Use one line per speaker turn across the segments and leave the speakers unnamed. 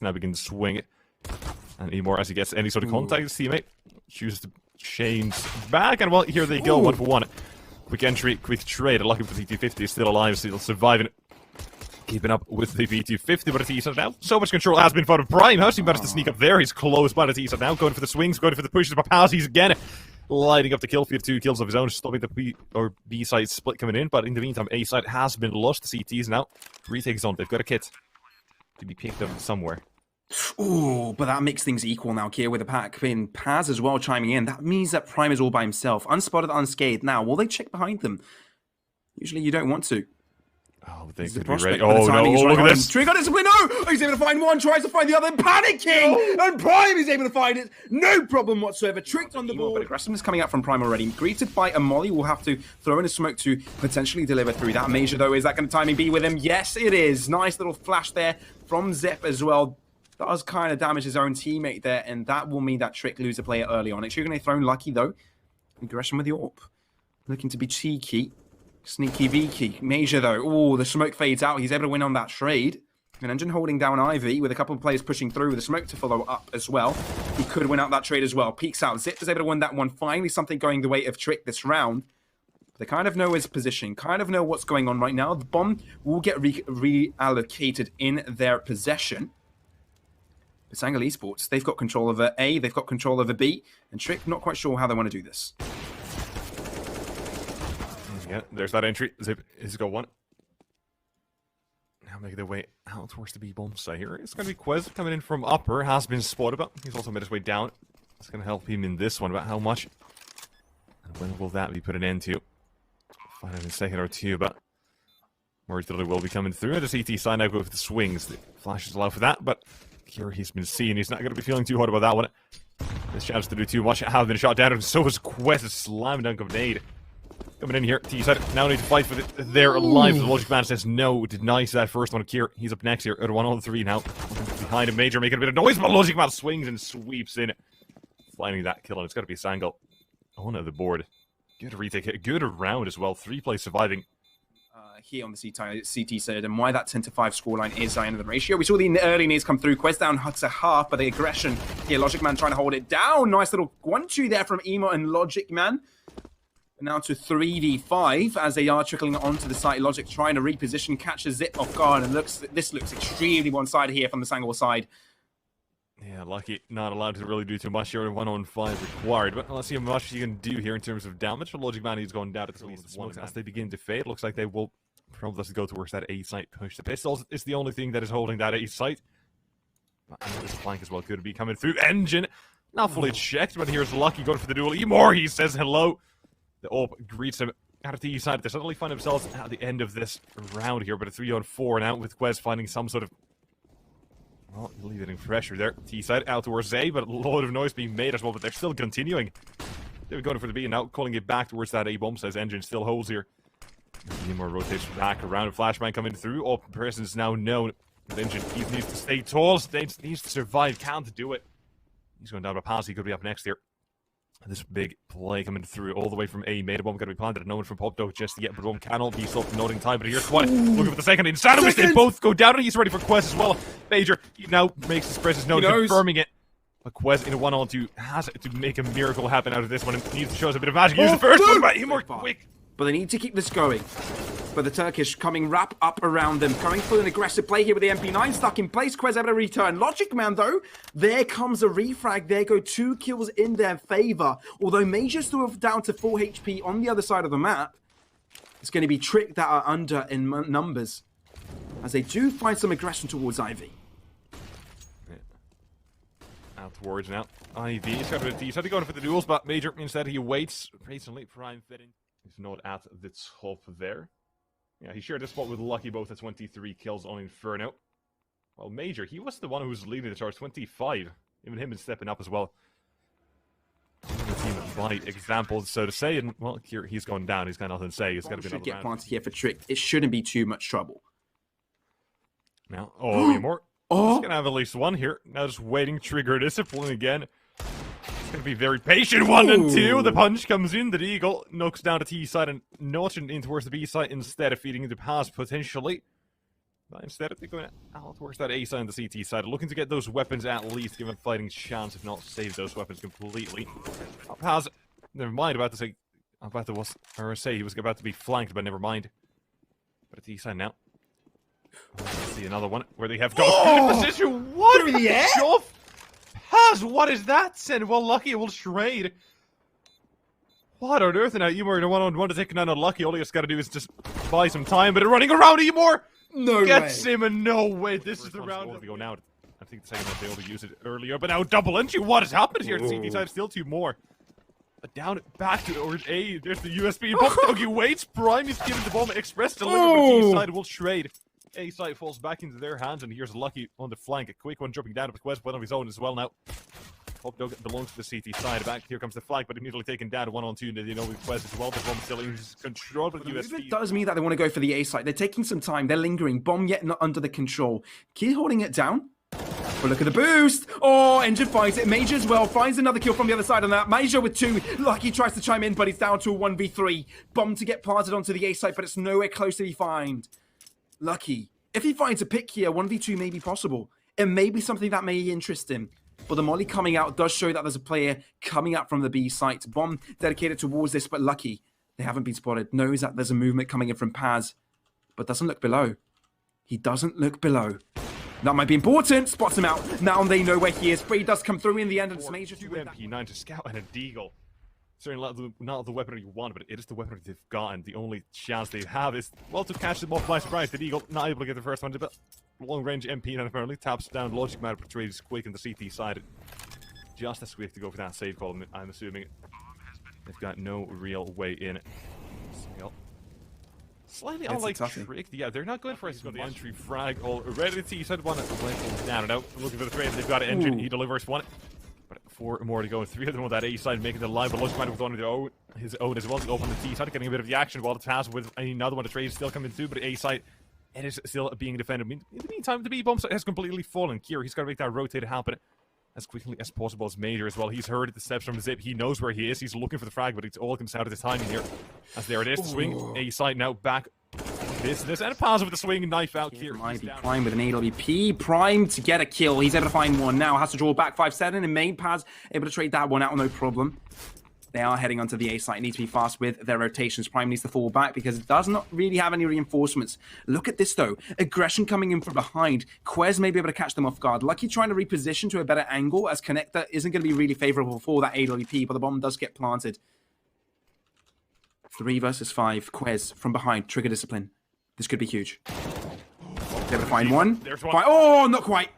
now begins to swing it. And Emor, as he gets any sort of contact with his teammate, chooses to change back. And well, here they go, 1 for 1. Quick entry, quick trade. Lucky for the T250 is still alive, still surviving. Keeping up with the V250, but a T-Set now. So much control has been found of Prime. How's he managed to sneak up there? He's close by the T-Set now. Going for the swings, going for the pushes, but passes again. Lighting up the kill feed, 2 kills of his own, stopping the B side split coming in. But in the meantime, A side has been lost. The CTs now retake zone. They've got a kit to be picked up somewhere.
Ooh, but that makes things equal now here with the pack pin. Paz as well chiming in. That means that Prime is all by himself. Unspotted, unscathed. Now, will they check behind them? Usually you don't want to.
Oh, they could be
prospect,
ready.
but the
Oh, no,
timing is
look
right
at
on.
this.
Trick got discipline. No! He's able to find one, tries to find the other, panicking! And Prime is able to find it. No problem whatsoever. Tricked on the ball. But aggressiveness coming out from Prime already. Greeted by a Molly. Will have to throw in a smoke to potentially deliver through that. Major, though, is that going to timing be with him? Yes, it is. Nice little flash there from Zep as well. Does kind of damage his own teammate there, and that will mean that Trick lose a player early on. Actually, going to throw Lucky, though. Aggression with the AWP. Looking to be cheeky. Sneaky Viki. Major, though. Oh, the smoke fades out. He's able to win on that trade. An Engine holding down Ivy with a couple of players pushing through with the smoke to follow up as well. He could win out that trade as well. Peeks out. Zip is able to win that one. Finally, something going the way of Trick this round. They kind of know his position, kind of know what's going on right now. The bomb will get reallocated in their possession. But SANGAL Esports, they've got control over A, they've got control over B, and Trick, not quite sure how they want to do this.
Yeah, there's that entry. Zip is got one. Now making their way out towards the B bomb site here. It's going to be Quez coming in from upper. Has been spotted, but he's also made his way down. It's going to help him in this one. About how much? And when will that be put an end to? Find out in a second or two, but more Italy will be coming through. The CT side now go for the swings. The flashes allow for that, but here he's been seen. He's not going to be feeling too hard about that one. This chance to do too much have been shot down, and so is Quez. Slam dunk of nade. Coming in here, T-side now need to fight for their lives. The Logic Man says no, denies that first one. Kier, he's up next here at 1 on 3 now. Behind him, Major making a bit of noise, but Logic Man swings and sweeps in. Finding that kill, and it's got to be SANGAL on the board. Good retake, a good round as well. 3 plays surviving.
Here on the CT side, and why that 10-5 scoreline is the end of the ratio. We saw the early nades come through. Quest down to half, but the aggression here. Logic Man trying to hold it down. Nice little 1-2 there from Emo and Logic Man. Now to 3v5 as they are trickling onto the site. Logic trying to reposition, catches Zip off guard, and this looks extremely one-sided here from the SANGAL side.
Yeah, Lucky not allowed to really do too much here. 1 on 5 required, but let's see how much he can do here in terms of damage. But Logic Man, he's going down at least smokes as they begin to fade. Looks like they will probably have to go towards that A site push. The pistols is the only thing that is holding that A site. But this flank as well could be coming through. Engine not fully checked, but here's Lucky going for the duel. Emor, he says hello. The AWP greets him out of the E side. They suddenly find themselves at the end of this round here, but a 3 on 4 now with Quez finding some sort of, well, alleviating pressure there. T side out towards A, but a load of noise being made as well, but they're still continuing. They were going for the B and now calling it back towards that A bomb, says Engine still holds here. Emor rotates back around, flashbang coming through. All persons now known. With Engine, he needs to stay tall, needs to survive, can't do it. He's going down to pass, he could be up next here. This big play coming through all the way from A. Made a bomb going to be planted. No one from Pop Dog just yet, but bomb cannot be stopped. Noting time, but here's Quad looking for the second. Insanity, they both go down, and he's ready for Quez as well. Major, he now makes his presence known, confirming it. But Quez in a 1-on-2 has to make a miracle happen out of this one and needs to show us a bit of magic. Here's the first one, but Emor quick.
But they need to keep this going. But the Turkish coming wrap up around them, going for an aggressive play here with the MP9 stuck in place. Quez able to return. Logic Man, though, there comes a refrag. There go 2 kills in their favor. Although Major's still down to 4 HP on the other side of the map, it's going to be Trick that are under in numbers, as they do find some aggression towards Ivy.
Out towards now. Ivy is got a bit decent. He's going for the duels, but Major instead he waits. Recently, Prime fitting. He's not at the top there. Yeah, he shared this spot with Lucky, both at 23 kills on Inferno. Well, Major, he was the one who was leading the charge, 25. Even him is stepping up as well. The team by example, so to say, and well, here he's going down. He's got nothing to say. He's got to be another
get
round.
planted here for Trick. It shouldn't be too much trouble.
Now, Emor. He's gonna have at least one here. Now just waiting, trigger discipline again. Gonna be very patient. 1 and 2. The punch comes in. The Eagle knocks down the T side and notching in towards the B side instead of feeding the pass potentially. But instead, they're going out towards that A side and the CT side, looking to get those weapons at least, give them a fighting chance, if not save those weapons completely. Paz, never mind, about to say he was about to be flanked, but never mind. But at the east side now. Let's see another one where they have got good position. What?
Through the air?
Shove? Paz, what is that? Send well, Lucky will trade. What on earth? Now Emor in a one-on-one to take down Lucky. All he has got to do is just buy some time, but running around Emor
No
gets
way.
him, and no way. This is the round. We go now. I think the second one failed to use it earlier, but now double entry. What has happened here? The CT side still two more. Down back to or A. There's the USB. Bomb Doggy waits. Prime is giving the bomb express delivery, but T side will trade. A side falls back into their hands, and here's Lucky on the flank. A quick one jumping down with Quest, one of his own as well now. Hope Dog belongs to the CT side. Back here comes the flag, but immediately taken down 1-on-2. And you know with Quest as well. The bomb still in control with USB.
It does mean that they want to go for the A site. They're taking some time. They're lingering. Bomb yet not under the control. Kid holding it down. But look at the boost. Oh, Engine finds it. Major as well. Finds another kill from the other side on that. Major with 2. Lucky tries to chime in, but he's down to a 1v3. Bomb to get planted onto the A site, but it's nowhere close to be found. Lucky. If he finds a pick here, 1v2 may be possible. It may be something that may interest him. But the molly coming out does show that there's a player coming out from the B site. Bomb dedicated towards this, but Lucky, they haven't been spotted. Knows that there's a movement coming in from Paz, but doesn't look below. He doesn't look below. That might be important. Spots him out. Now they know where he is. Spray does come through in the end, and it's Major to win that.
MP9 to scout and a deagle. Certainly not the weaponry you want, but it is the weaponry they've gotten. The only chance they have is, well, to catch them off by surprise. The Deagle not able to get the first one, but long-range MP9 apparently taps down Logic Matter, portrays quick in the CT side. Just as swift to go for that save call, I'm assuming. They've got no real way in. Slightly unlike Tricked. Yeah, they're not going for a entry frag already. The side one down and out. Looking for the trade. They've got an engine. He delivers one. But 4 more to go. 3 of them on that A side making the line. But Logic Matter with one of his own as well. To open the T side, getting a bit of the action while the task with another one. The trade is still coming through, but A side, it is still being defended. In the meantime, the B bomb has completely fallen. Kira, he's got to make that rotate happen as quickly as possible as Major as well. He's heard the steps from Zip. He knows where he is. He's looking for the frag, but it's all comes out of the timing here. As there it is. The swing. A side now back. This and a pass with the swing knife out here.
Might be Prime with an AWP. Prime to get a kill. He's able to find one now. Has to draw back 5-7 and main Paz able to trade that one out, no problem. They are heading onto the A site. Need to be fast with their rotations. Prime needs to fall back because it does not really have any reinforcements. Look at this though. Aggression coming in from behind. Quez may be able to catch them off guard. Lucky trying to reposition to a better angle as Connector isn't going to be really favorable for that AWP, but the bomb does get planted. 3 versus 5. Quez from behind. Trigger discipline. This could be huge. They're able to find one.
There's one.
Oh, not quite.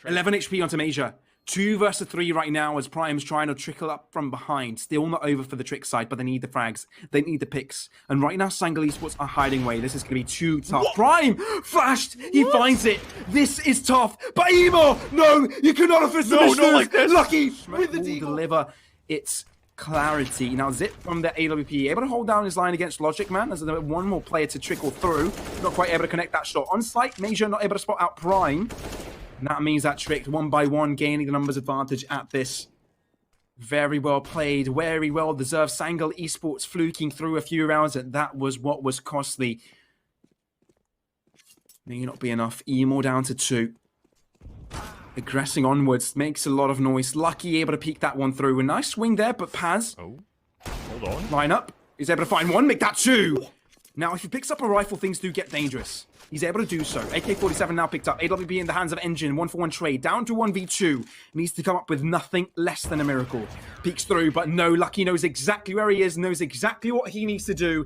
11 HP onto Major. 2 versus 3 right now as Prime's trying to trickle up from behind. Still not over for the Trick side, but they need the frags. They need the picks. And right now, Sangal Esports are hiding away. This is going to be too tough. What? Prime flashed. He finds it. This is tough. But Emo, no, you cannot have no, not like this. Lucky with the Deagle. Deliver. It's clarity. Now Zip from the AWP able to hold down his line against Logic Man. There's one more player to trickle through. Not quite able to connect that shot. On site, Major not able to spot out Prime. And that means that Tricked 1 by 1 gaining the numbers advantage at this. Very well played. Very well deserved. Sangal Esports fluking through a few rounds, and that was what was costly. May not be enough. Emo down to 2. Aggressing onwards, makes a lot of noise. Lucky able to peek that one through. A nice swing there, but Paz.
Oh, hold on.
Line up. He's able to find one, make that 2. Now, if he picks up a rifle, things do get dangerous. He's able to do so. AK-47 now picked up. AWP in the hands of Engine. 1-for-1 trade. Down to 1v2. Needs to come up with nothing less than a miracle. Peeks through, but no. Lucky knows exactly where he is. Knows exactly what he needs to do.